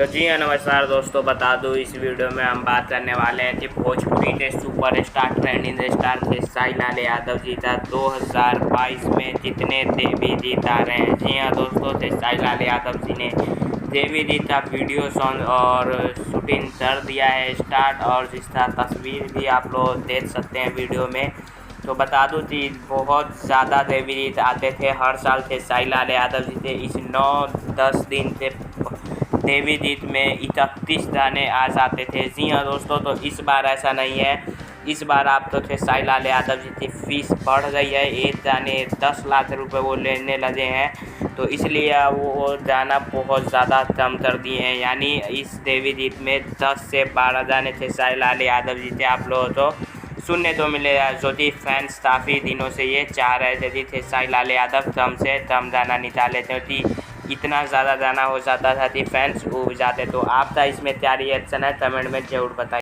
तो जी हाँ, नमस्कार दोस्तों। बता दूँ इस वीडियो में हम बात करने वाले हैं कि भोजपुरी के सुपरस्टार ट्रेंडिंग स्टार थे साईलाल यादव जी था 2022 में जितने देवी जीत आ रहे हैं। जी हाँ दोस्तों, थे साईलाल यादव जी ने देवी जीता वीडियो सॉन्ग और शूटिंग कर दिया है स्टार्ट, और जिसका तस्वीर भी आप लोग देख सकते हैं वीडियो में। तो बता दूँ कि बहुत ज़्यादा देवी जीत आते थे, हर साल थे साईलाल यादव जी थे। इस 9-10 दिन से देवी जीत में 31 गाने आ जाते थे। जी हाँ दोस्तों, तो इस बार ऐसा नहीं है। इस बार आप तो थे साईलाल यादव जी की फीस बढ़ गई है, एक गाने 10 लाख रुपए वो लेने लगे हैं, तो इसलिए वो गाना बहुत ज़्यादा कम कर दिए हैं। यानी इस देवी जीत में 10 से 12 गाने थे साईलाल यादव जी थे, आप लोगों को सुनने तो मिलेगा। जो कि फैंस काफ़ी दिनों से ये चाह रहे थे साईलाल यादव कम से कम गाना निकाले थे, कि इतना ज़्यादा गाना हो जाता था कि फैंस उब जाते। तो आपका इसमें क्या रिएक्शन है, कमेंट में ज़रूर बताइए।